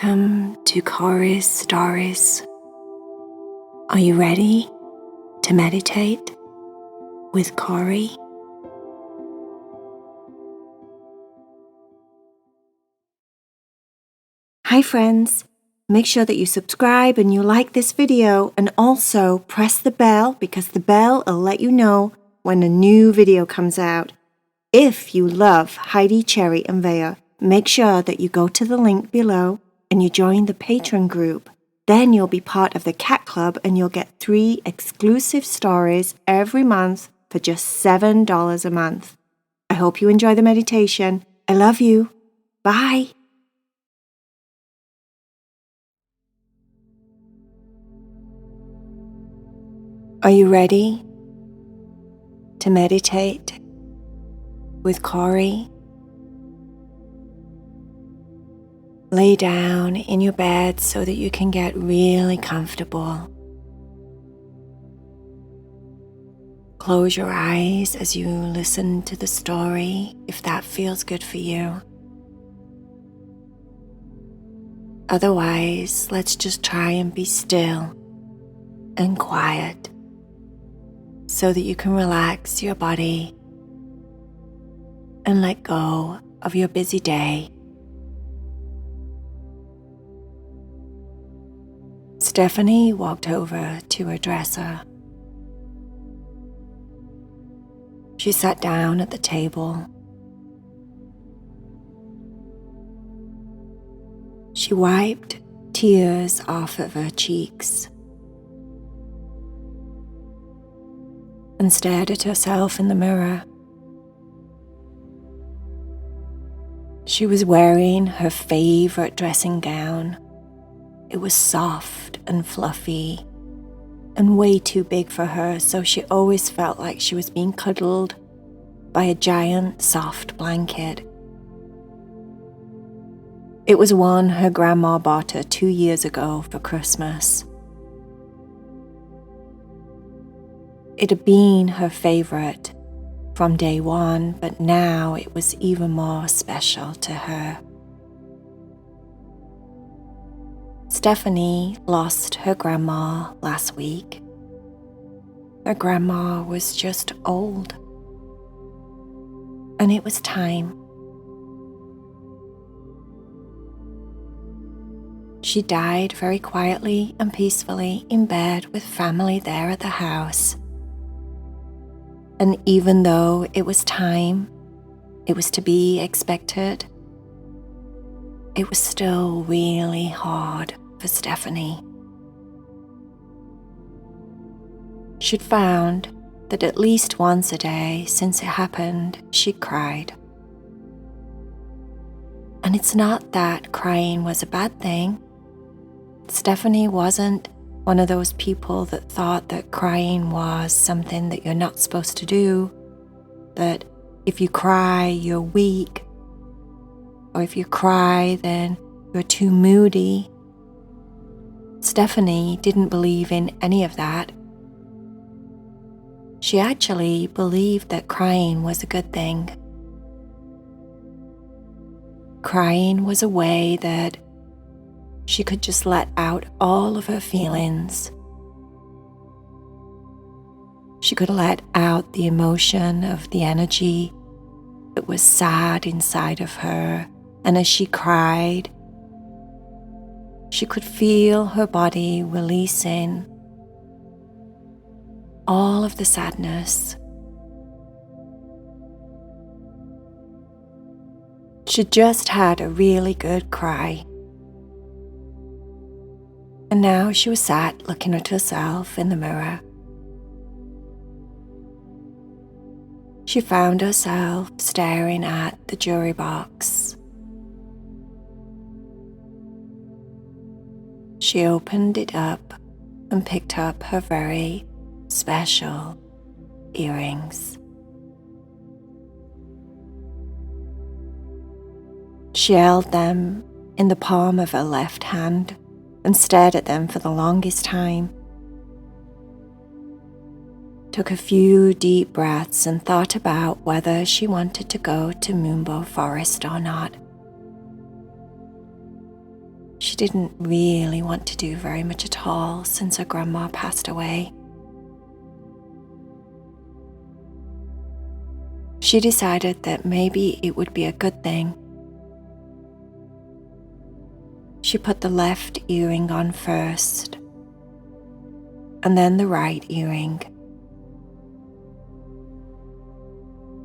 Welcome to Cory's Stories. Are you ready to meditate with Cory? Hi friends, make sure that you subscribe and you like this video, and also press the bell because the bell will let you know when a new video comes out. If you love Heidi, Cherry and VAYA, make sure that you go to the link below and you join the Patreon group. Then you'll be part of the Cat Club and you'll get 3 exclusive stories every month for just $7 a month. I hope you enjoy the meditation. I love you. Bye. Are you ready to meditate with Cory? Lay down in your bed so that you can get really comfortable. Close your eyes as you listen to the story, if that feels good for you. Otherwise, let's just try and be still and quiet so that you can relax your body and let go of your busy day. Stephany walked over to her dresser. She sat down at the table. She wiped tears off of her cheeks and stared at herself in the mirror. She was wearing her favorite dressing gown. It was soft and fluffy and way too big for her, so she always felt like she was being cuddled by a giant soft blanket. It was one her grandma bought her 2 years ago for Christmas. It had been her favorite from day one, but now it was even more special to her. Stephany lost her grandma last week. Her grandma was just old, and it was time. She died very quietly and peacefully in bed with family there at the house. And even though it was time, it was to be expected, it was still really hard for Stephany. She'd found that at least once a day since it happened, she cried. And it's not that crying was a bad thing. Stephany wasn't one of those people that thought that crying was something that you're not supposed to do, that if you cry, you're weak, or if you cry, then you're too moody. Stephany didn't believe in any of that. She actually believed that crying was a good thing. Crying was a way that she could just let out all of her feelings. She could let out the emotion of the energy that was sad inside of her, and as she cried, she could feel her body releasing all of the sadness. She just had a really good cry. And now she was sat looking at herself in the mirror. She found herself staring at the jewelry box. She opened it up and picked up her very special earrings. She held them in the palm of her left hand and stared at them for the longest time. Took a few deep breaths and thought about whether she wanted to go to Moonbow Forest or not. She didn't really want to do very much at all since her grandma passed away. She decided that maybe it would be a good thing. She put the left earring on first, and then the right earring,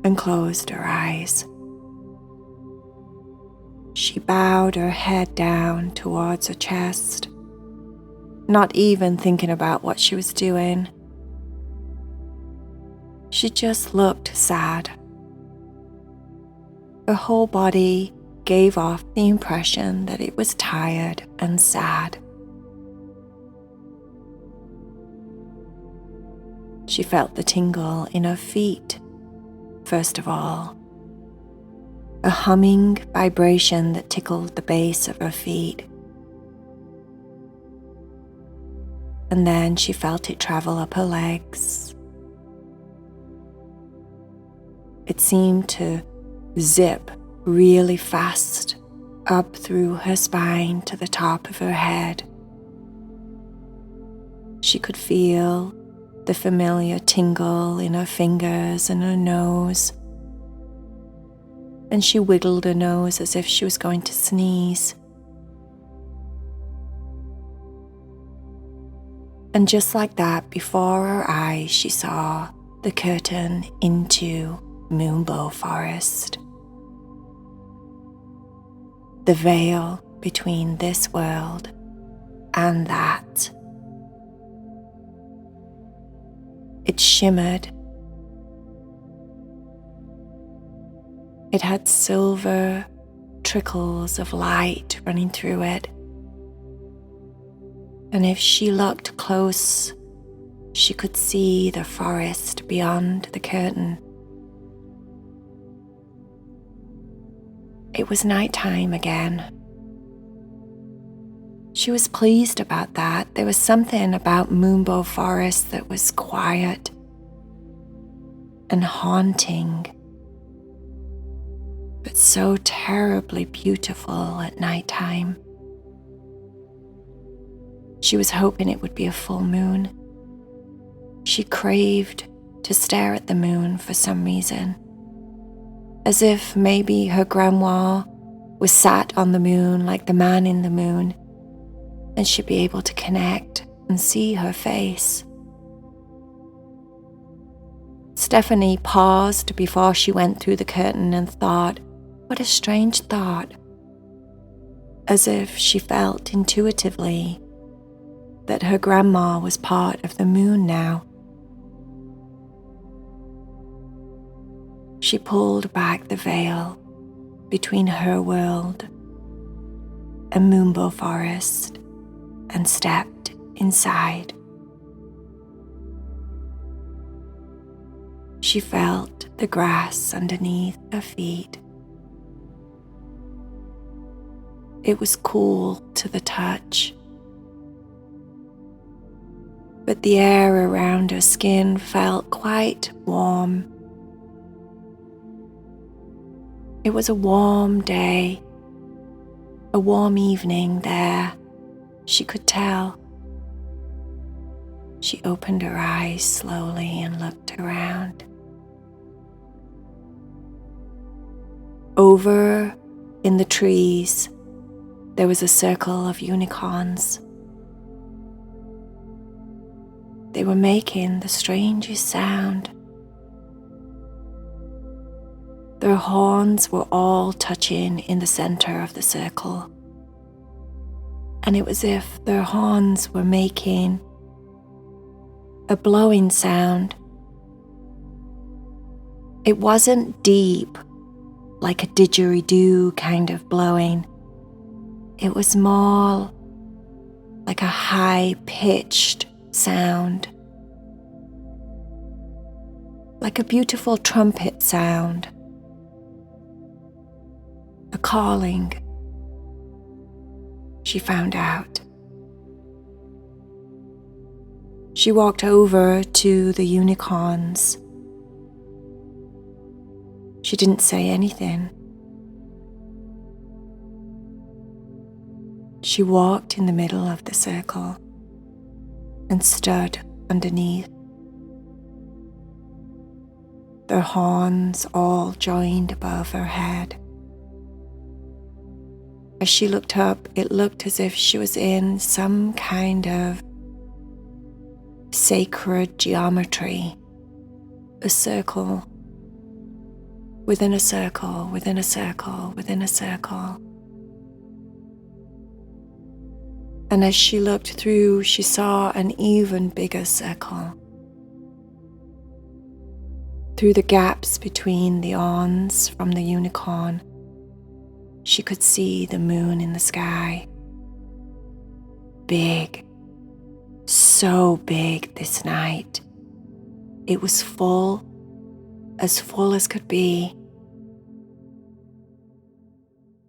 and closed her eyes. She bowed her head down towards her chest, not even thinking about what she was doing. She just looked sad. Her whole body gave off the impression that it was tired and sad. She felt the tingle in her feet, first of all. A humming vibration that tickled the base of her feet. And then she felt it travel up her legs. It seemed to zip really fast up through her spine to the top of her head. She could feel the familiar tingle in her fingers and her nose, and she wiggled her nose as if she was going to sneeze. And just like that, before her eyes, she saw the curtain into Moonbow Forest. The veil between this world and that. It shimmered. It had silver trickles of light running through it. And if she looked close, she could see the forest beyond the curtain. It was nighttime again. She was pleased about that. There was something about Moonbow Forest that was quiet and haunting, but so terribly beautiful at nighttime. She was hoping it would be a full moon. She craved to stare at the moon for some reason, as if maybe her grandma was sat on the moon like the man in the moon, and she'd be able to connect and see her face. Stephany paused before she went through the curtain and thought, what a strange thought, as if she felt intuitively that her grandma was part of the moon now. She pulled back the veil between her world and Moonbow Forest and stepped inside. She felt the grass underneath her feet. It was cool to the touch, but the air around her skin felt quite warm. It was a warm day, a warm evening there, she could tell. She opened her eyes slowly and looked around. Over in the trees, there was a circle of unicorns. They were making the strangest sound. Their horns were all touching in the center of the circle, and it was as if their horns were making a blowing sound. It wasn't deep, like a didgeridoo kind of blowing. It was more like a high-pitched sound, like a beautiful trumpet sound, a calling, she found out. She walked over to the unicorns. She didn't say anything. She walked in the middle of the circle and stood underneath. Their horns all joined above her head. As she looked up, it looked as if she was in some kind of sacred geometry. A circle within a circle, within a circle, within a circle. And as she looked through, she saw an even bigger circle. Through the gaps between the horns from the unicorn, she could see the moon in the sky. Big, so big this night. It was full as could be.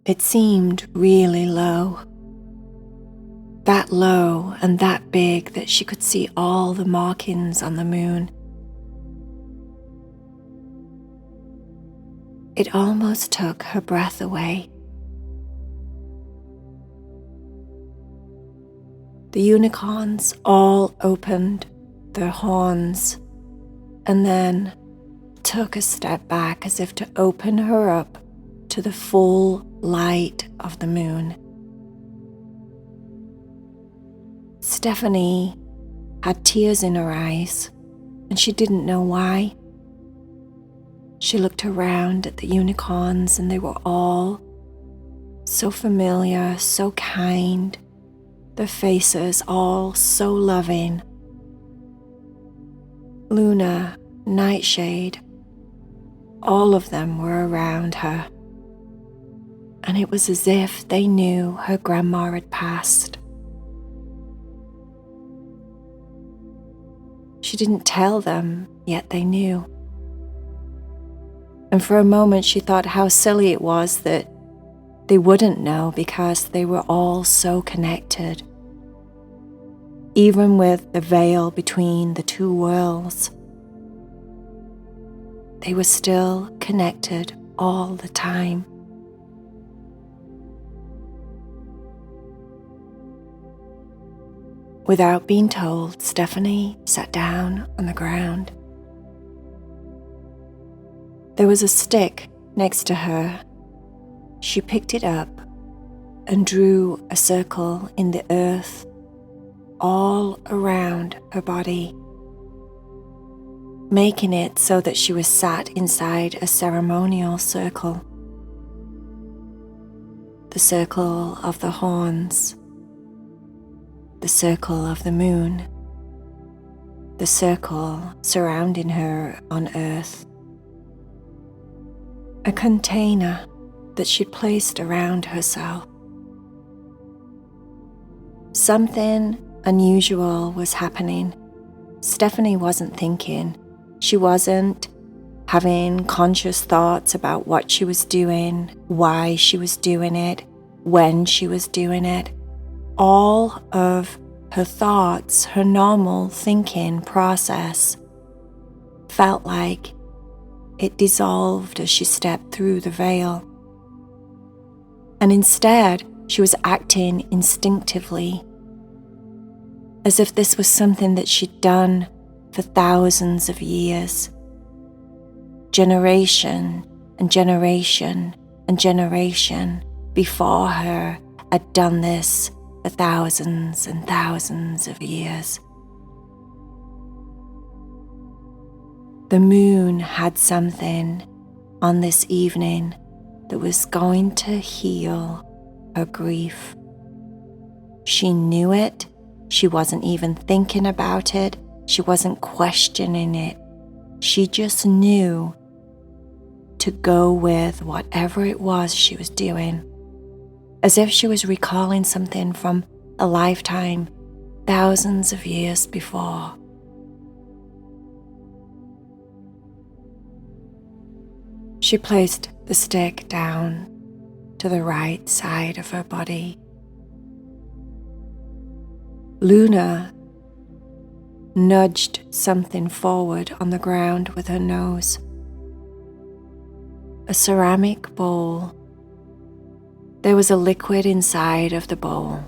It seemed really low. That low and that big that she could see all the markings on the moon. It almost took her breath away. The unicorns all opened their horns and then took a step back as if to open her up to the full light of the moon. Stephany had tears in her eyes, and she didn't know why. She looked around at the unicorns, and they were all so familiar, so kind, their faces all so loving. Luna, Nightshade, all of them were around her, and it was as if they knew her grandma had passed. She didn't tell them, yet they knew. And for a moment she thought how silly it was that they wouldn't know because they were all so connected. Even with the veil between the two worlds, they were still connected all the time. Without being told, Stephany sat down on the ground. There was a stick next to her. She picked it up and drew a circle in the earth all around her body, making it so that she was sat inside a ceremonial circle. The circle of the horns, the circle of the moon, the circle surrounding her on earth. A container that she'd placed around herself. Something unusual was happening. Stephany wasn't thinking. She wasn't having conscious thoughts about what she was doing, why she was doing it, when she was doing it. All of her thoughts, her normal thinking process, felt like it dissolved as she stepped through the veil. And instead, she was acting instinctively, as if this was something that she'd done for thousands of years. Generation and generation and generation before her had done this for thousands and thousands of years. The moon had something on this evening that was going to heal her grief. She knew it. She wasn't even thinking about it. She wasn't questioning it. She just knew to go with whatever it was she was doing, as if she was recalling something from a lifetime thousands of years before. She placed the stick down to the right side of her body. Luna nudged something forward on the ground with her nose. A ceramic bowl There was a liquid inside of the bowl,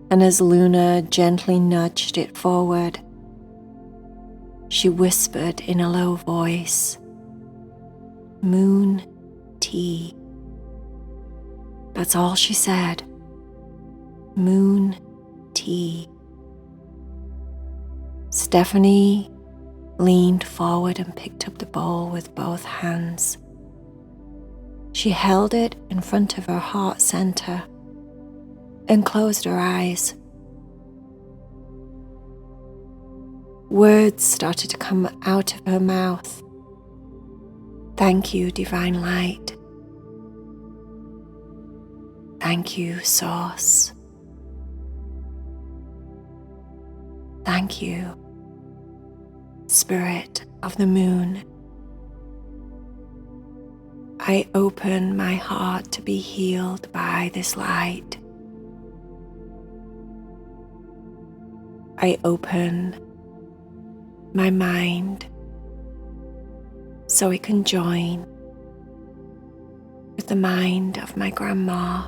and as Luna gently nudged it forward, she whispered in a low voice, "Moon tea." That's all she said. Moon tea. Stephany leaned forward and picked up the bowl with both hands. She held it in front of her heart center and closed her eyes. Words started to come out of her mouth. Thank you, Divine Light. Thank you, Source. Thank you, Spirit of the Moon. I open my heart to be healed by this light. I open my mind so it can join with the mind of my grandma.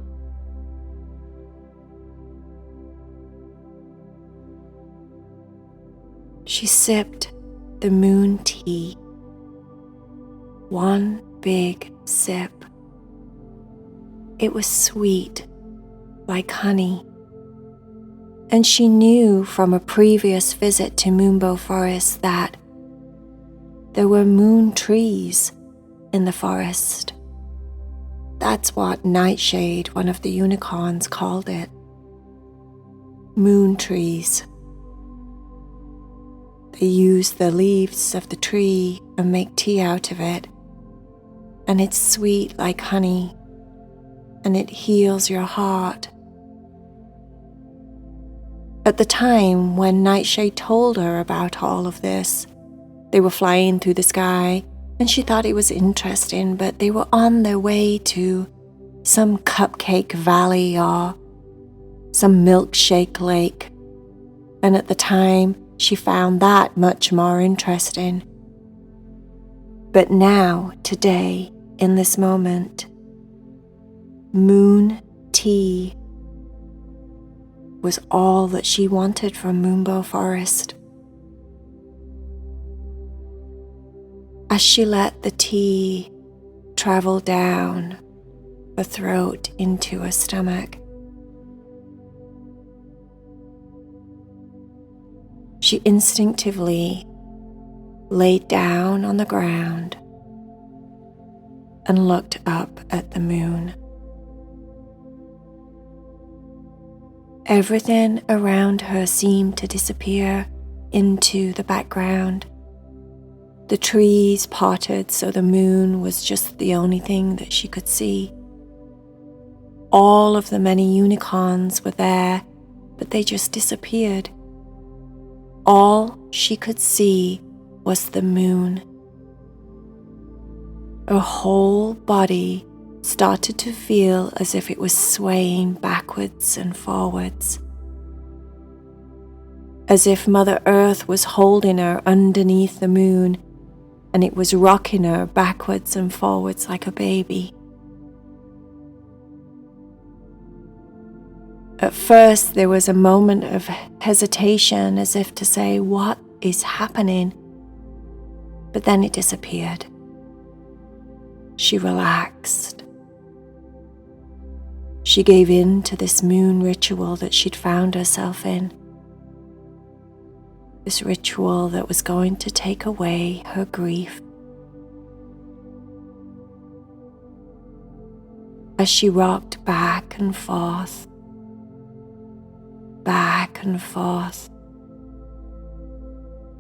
She sipped the moon tea, one big sip. It was sweet, like honey, and she knew from a previous visit to Moonbow Forest that there were moon trees in the forest. That's what Nightshade, one of the unicorns, called it. Moon trees. They use the leaves of the tree and make tea out of it, and it's sweet like honey, and it heals your heart. At the time when Nightshade told her about all of this, they were flying through the sky, and she thought it was interesting, but they were on their way to some cupcake valley or some milkshake lake, and at the time she found that much more interesting. But now, today, in this moment, moon tea was all that she wanted from Moonbow Forest. As she let the tea travel down her throat into her stomach, she instinctively laid down on the ground and looked up at the moon. Everything around her seemed to disappear into the background. The trees parted so the moon was just the only thing that she could see. All of the many unicorns were there, but they just disappeared. All she could see was the moon. Her whole body started to feel as if it was swaying backwards and forwards, as if Mother Earth was holding her underneath the moon and it was rocking her backwards and forwards like a baby. At first there was a moment of hesitation, as if to say, what is happening? But then it disappeared. She relaxed. She gave in to this moon ritual that she'd found herself in. This ritual that was going to take away her grief. As she rocked back and forth,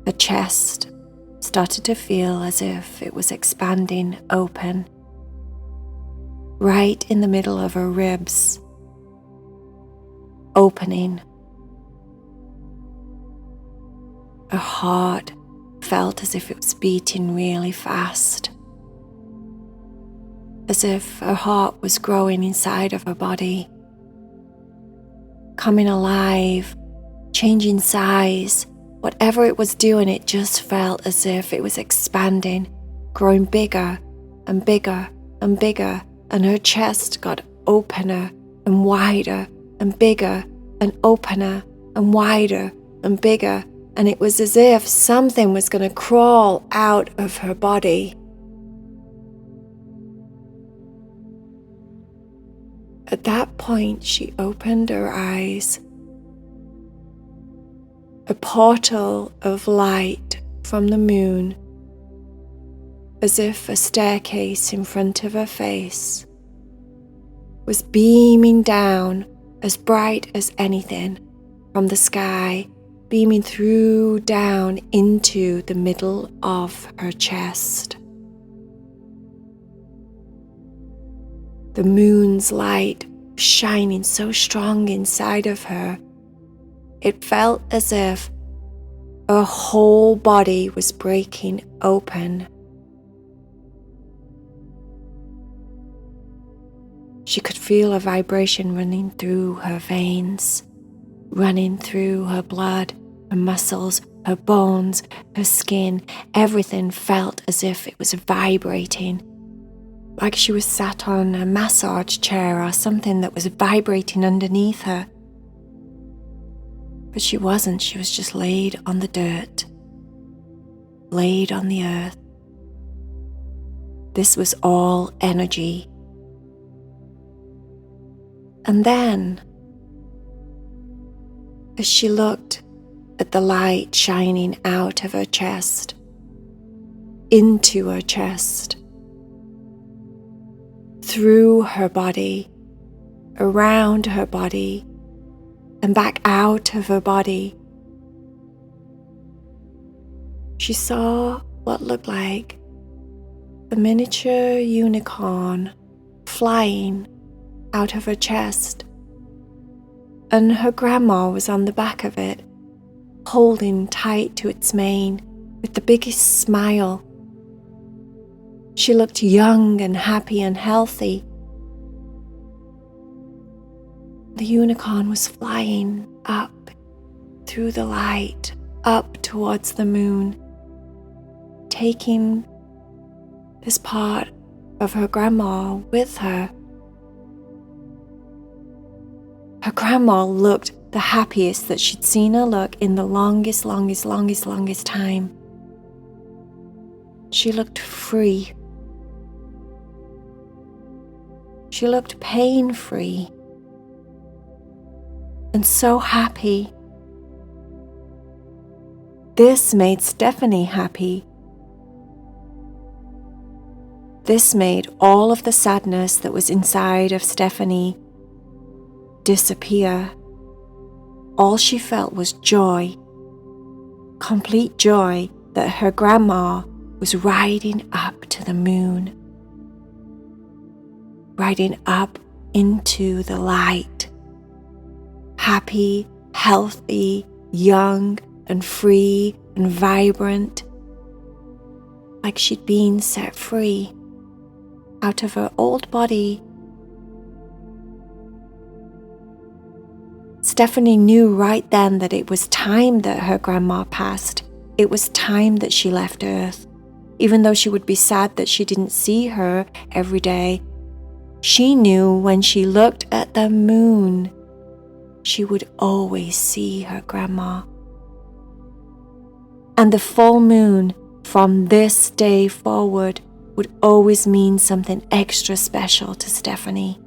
her chest started to feel as if it was expanding open, right in the middle of her ribs, opening. Her heart felt as if it was beating really fast, as if her heart was growing inside of her body, coming alive, changing size. Whatever it was doing, it just felt as if it was expanding, growing bigger and bigger and bigger, and her chest got opener and wider and bigger and opener and wider and bigger, and it was as if something was going to crawl out of her body. At that point, she opened her eyes. A portal of light from the moon, as if a staircase in front of her face, was beaming down as bright as anything from the sky, beaming through down into the middle of her chest. The moon's light was shining so strong inside of her, it felt as if her whole body was breaking open. She could feel a vibration running through her veins, running through her blood, her muscles, her bones, her skin. Everything felt as if it was vibrating, like she was sat on a massage chair or something that was vibrating underneath her. But she wasn't, she was just laid on the dirt, laid on the earth. This was all energy. And then, as she looked at the light shining out of her chest, into her chest, through her body, around her body, and back out of her body, she saw what looked like a miniature unicorn flying out of her chest, and her grandma was on the back of it, holding tight to its mane with the biggest smile. She looked young and happy and healthy. The unicorn was flying up through the light, up towards the moon, taking this part of her grandma with her. Her grandma looked the happiest that she'd seen her look in the longest time. She looked free. She looked pain-free and so happy. This made Stephany happy. This made all of the sadness that was inside of Stephany disappear. All she felt was joy, complete joy that her grandma was riding up to the moon, riding up into the light, happy, healthy, young and free and vibrant, like she'd been set free out of her old body. Stephany knew right then that it was time that her grandma passed. It was time that she left Earth. Even though she would be sad that she didn't see her every day, she knew when she looked at the moon, she would always see her grandma. And the full moon from this day forward would always mean something extra special to Stephany.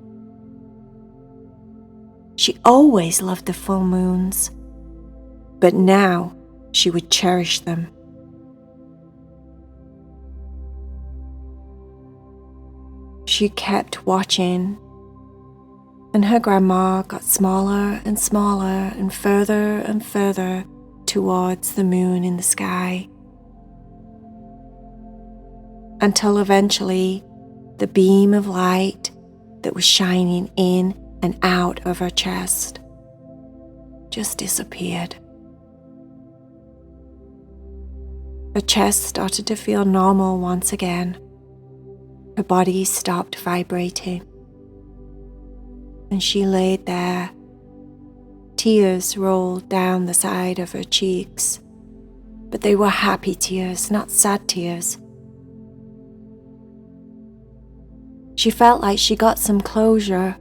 She always loved the full moons, but now she would cherish them. She kept watching, and her grandma got smaller and smaller and further towards the moon in the sky, until eventually the beam of light that was shining in and out of her chest just disappeared. Her chest started to feel normal once again. Her body stopped vibrating, and she laid there. Tears rolled down the side of her cheeks, but they were happy tears, not sad tears. She felt like she got some closure,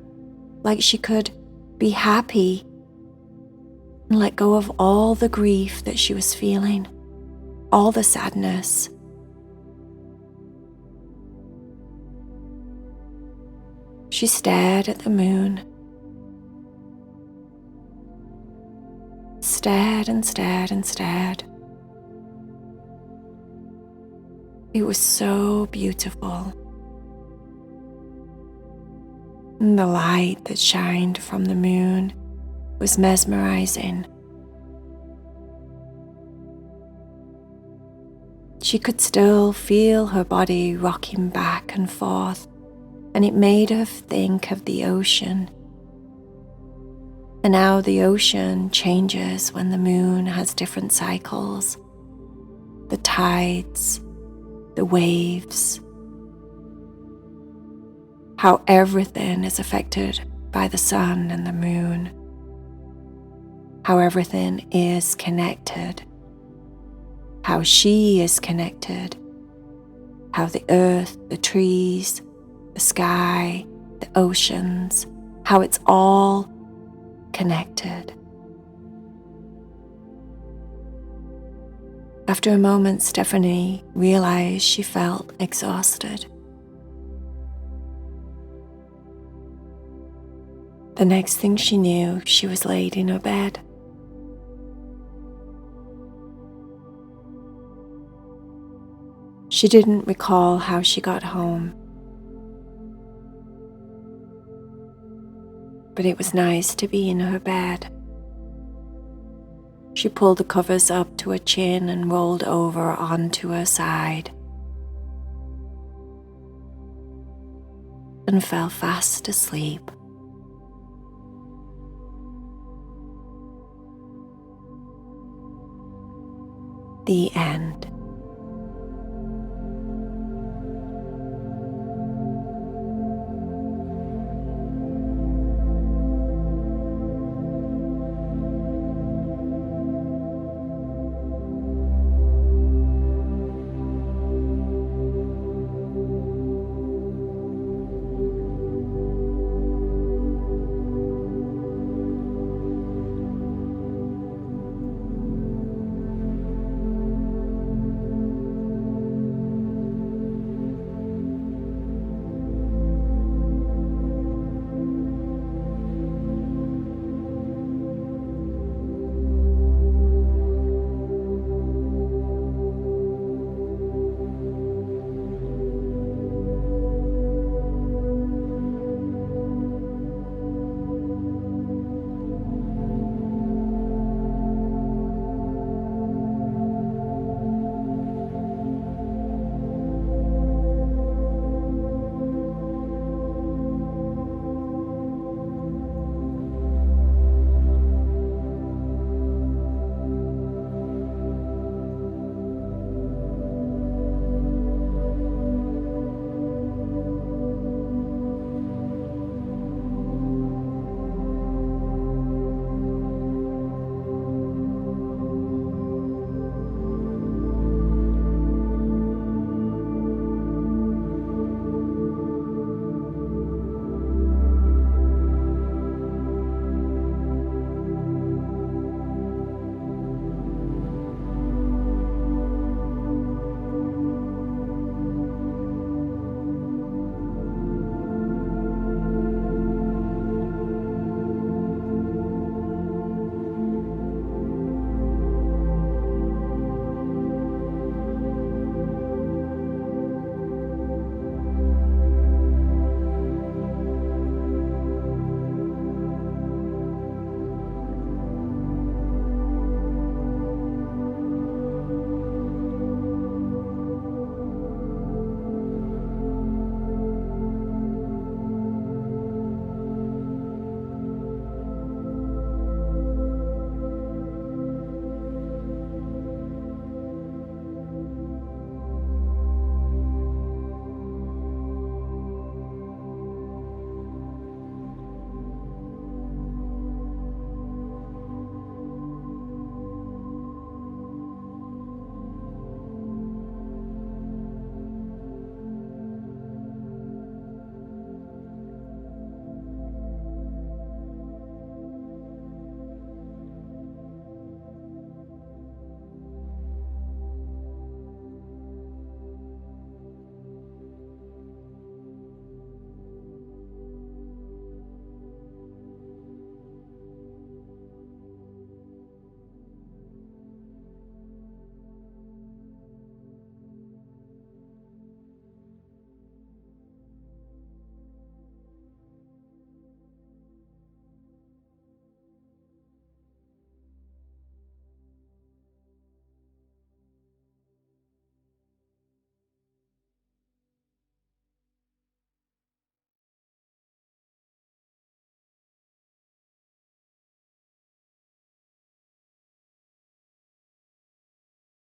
like she could be happy and let go of all the grief that she was feeling, all the sadness. She stared at the moon, stared and stared and stared. It was so beautiful. And the light that shined from the moon was mesmerizing. She could still feel her body rocking back and forth, and it made her think of the ocean. And how the ocean changes when the moon has different cycles. The tides, the waves, how everything is affected by the sun and the moon, how everything is connected, how she is connected, how the earth, the trees, the sky, the oceans, how it's all connected. After a moment, Stephany realized she felt exhausted. The next thing she knew, she was laid in her bed. She didn't recall how she got home, but it was nice to be in her bed. She pulled the covers up to her chin and rolled over onto her side and fell fast asleep.